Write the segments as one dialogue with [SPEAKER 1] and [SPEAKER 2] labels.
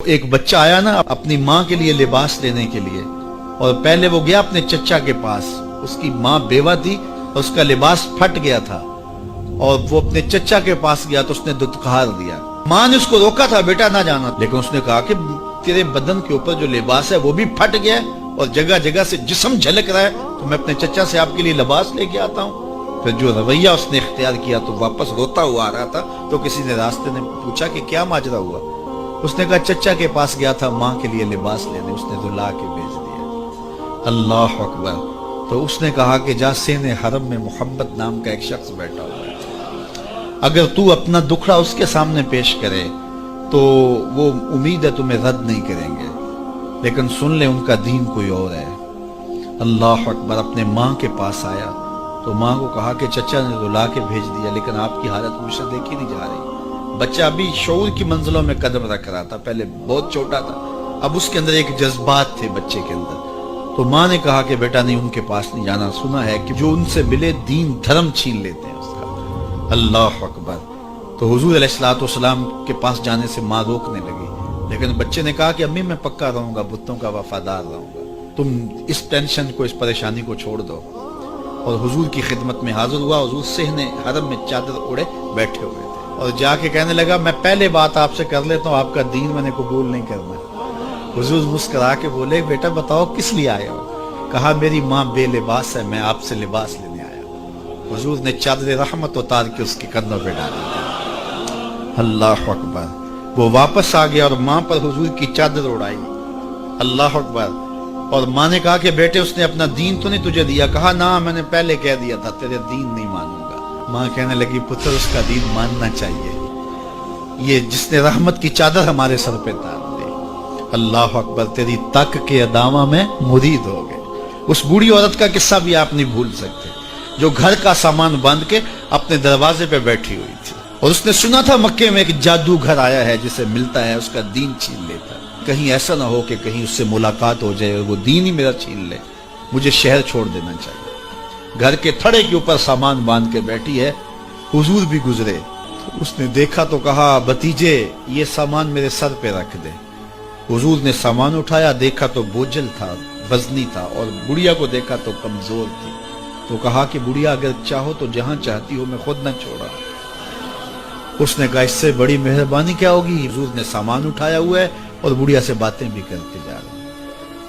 [SPEAKER 1] ایک بچہ آیا نا اپنی ماں کے لیے لباس لینے کے لیے، اور پہلے وہ گیا اپنے چچا کے پاس، اس کی ماں بیوہ تھی اور اس کا لباس پھٹ گیا تھا، اور وہ اپنے چچا کے پاس گیا تو اس نے دتکار دیا۔ ماں نے اس کو روکا تھا بیٹا نہ جانا، لیکن اس نے کہا کہ تیرے بدن کے اوپر جو لباس ہے وہ بھی پھٹ گیا ہے اور جگہ جگہ سے جسم جھلک رہا ہے، تو میں اپنے چچا سے آپ کے لیے لباس لے کے آتا ہوں۔ پھر جو رویہ اس نے اختیار کیا تو واپس روتا ہوا آ رہا تھا، تو کسی نے راستے نے پوچھا کہ کیا ماجرا ہوا؟ اس نے کہا چچا کے پاس گیا تھا ماں کے لیے لباس لینے، اس نے تو لا کے بھیج دیا۔ اللہ اکبر۔ تو اس نے کہا کہ جا سین حرم میں محمد نام کا ایک شخص بیٹھا ہوا ہے، اگر تو اپنا دکھڑا اس کے سامنے پیش کرے تو وہ امید ہے تمہیں رد نہیں کریں گے، لیکن سن لے ان کا دین کوئی اور ہے۔ اللہ اکبر۔ اپنے ماں کے پاس آیا تو ماں کو کہا کہ چچا نے تو لا کے بھیج دیا، لیکن آپ کی حالت مجھ سے دیکھی نہیں جا رہی۔ بچہ ابھی شعور کی منزلوں میں قدم رکھ رہا تھا، پہلے بہت چھوٹا تھا، اب اس کے اندر ایک جذبات تھے بچے کے اندر۔ تو ماں نے کہا کہ بیٹا نہیں، ان کے پاس نہیں جانا، سنا ہے کہ جو ان سے ملے دین دھرم چھین لیتے ہیں اس کا۔ اللہ اکبر۔ تو حضور علیہ السلام کے پاس جانے سے ماں روکنے لگی، لیکن بچے نے کہا کہ امی میں پکا رہوں گا، بتوں کا وفادار رہوں گا، تم اس ٹینشن کو، اس پریشانی کو چھوڑ دو۔ اور حضور کی خدمت میں حاضر ہوا۔ حضور صحن حرم میں چادر اڑے بیٹھے ہوئے تھے، اور جا کے کہنے لگا میں پہلے بات آپ سے کر لیتا ہوں، آپ کا دین میں نے قبول نہیں کرنا۔ حضور مسکرا کے بولے بیٹا بتاؤ کس لیے آئے ہو؟ کہا میری ماں بے لباس ہے، میں آپ سے لباس لینے آیا ہوں۔ حضور نے چادر رحمت اتار کے اس کے کندھوں پہ ڈالی۔ اللہ اکبر۔ وہ واپس آ گیا اور ماں پر حضور کی چادر اڑائی۔ اللہ اکبر۔ اور ماں نے کہا کہ بیٹے اس نے اپنا دین تو نہیں تجھے دیا؟ کہا نہ، میں نے پہلے کہہ دیا تھا تیرے دین نہیں مانوں گا۔ ماں کہنے لگی پتر اس کا دین ماننا چاہیے، یہ جس نے رحمت کی چادر ہمارے سر پہ ڈال دی۔ اللہ اکبر۔ تیری تک کے ادامہ میں مرید ہو گئے۔ اس بوڑھی عورت کا قصہ بھی آپ نہیں بھول سکتے، جو گھر کا سامان باندھ کے اپنے دروازے پہ بیٹھی ہوئی تھی، اور اس نے سنا تھا مکے میں ایک جادوگر آیا ہے جسے ملتا ہے اس کا دین چھین لیتا ہے، کہیں ایسا نہ ہو کہ کہیں اس سے ملاقات ہو جائے اور وہ دین ہی میرا چھین لے، مجھے شہر چھوڑ دینا چاہیے۔ گھر کے تھڑے کے اوپر سامان باندھ کے بیٹھی ہے۔ حضور بھی گزرے، اس نے دیکھا تو کہا بھتیجے یہ سامان میرے سر پہ رکھ دے۔ حضور نے سامان اٹھایا، دیکھا تو بوجھل تھا، وزنی تھا، اور بڑھیا کو دیکھا تو کمزور تھی، تو کہا کہ بڑھیا اگر چاہو تو جہاں چاہتی ہو میں خود نہ چھوڑا۔ اس نے کہا اس سے بڑی مہربانی کیا ہوگی؟ حضور نے سامان اٹھایا ہوا ہے اور بڑھیا سے باتیں بھی کرتے جا رہے ہیں۔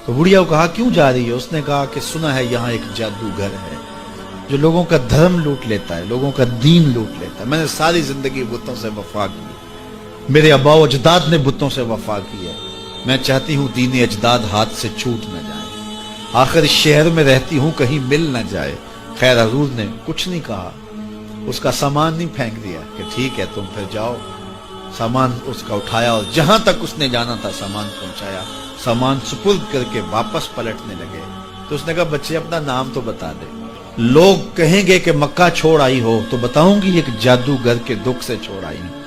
[SPEAKER 1] تو بڑھیا کو کہا کیوں جا رہی ہے؟ اس نے کہا کہ سنا ہے یہاں ایک جادوگر ہے جو لوگوں کا دھرم لوٹ لیتا ہے، لوگوں کا دین لوٹ لیتا ہے۔ میں نے ساری زندگی بتوں سے وفا کی، میرے آباء و اجداد نے بتوں سے وفا کی ہے، میں چاہتی ہوں دین اجداد ہاتھ سے چھوٹ نہ جائے، آخر اس شہر میں رہتی ہوں کہیں مل نہ جائے۔ خیر حضور نے کچھ نہیں کہا، اس کا سامان نہیں پھینک دیا کہ ٹھیک ہے تم پھر جاؤ۔ سامان اس کا اٹھایا اور جہاں تک اس نے جانا تھا سامان پہنچایا، سامان سپرد کر کے واپس پلٹنے لگے۔ تو اس نے کہا بچے اپنا نام تو بتا دے، لوگ کہیں گے کہ مکہ چھوڑ آئی ہو تو بتاؤں گی ایک جادوگر کے دکھ سے چھوڑ آئی ہوں،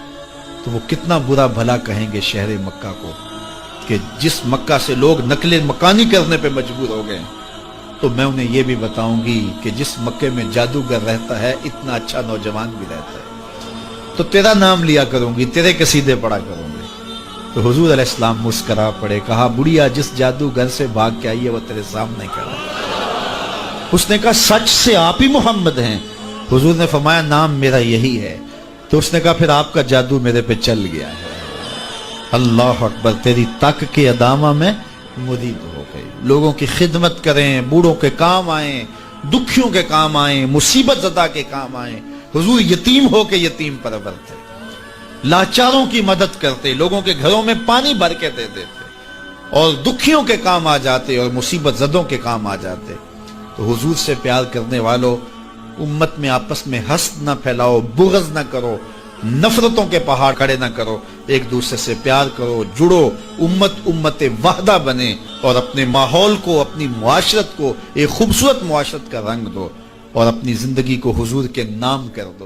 [SPEAKER 1] تو وہ کتنا برا بھلا کہیں گے شہر مکہ کو کہ جس مکہ سے لوگ نقل مکانی کرنے پہ مجبور ہو گئے، تو میں انہیں یہ بھی بتاؤں گی کہ جس مکے میں جادوگر رہتا ہے اتنا اچھا نوجوان بھی رہتا ہے، تو تیرا نام لیا کروں گی، تیرے قصیدے پڑھا کروں گی۔ تو حضور علیہ السلام مسکرا پڑے، کہا بڑھیا جس جادوگر سے بھاگ کے آئی ہے وہ تیرے سامنے کھڑا ہے۔ اس نے کہا سچ سے آپ ہی محمد ہیں؟ حضور نے فرمایا نام میرا یہی ہے۔ تو اس نے کہا پھر آپ کا جادو میرے پہ چل گیا ہے۔ اللہ اکبر۔ تیری تک کے ادامہ میں مرید ہو گئی، لوگوں کی خدمت کریں، بوڑھوں کے کام آئیں، دکھیوں کے کام آئیں، مصیبت زدہ کے کام آئیں۔ حضور یتیم ہو کے یتیم پرور تھے، لاچاروں کی مدد کرتے، لوگوں کے گھروں میں پانی بھر کے دے دیتے، اور دکھیوں کے کام آ جاتے اور مصیبت زدوں کے کام آ جاتے۔ تو حضور سے پیار کرنے والوں، امت میں آپس میں حسد نہ پھیلاؤ، بغض نہ کرو، نفرتوں کے پہاڑ کھڑے نہ کرو، ایک دوسرے سے پیار کرو، جڑو، امت وحدہ بنے، اور اپنے ماحول کو، اپنی معاشرت کو ایک خوبصورت معاشرت کا رنگ دو، اور اپنی زندگی کو حضور کے نام کر دو۔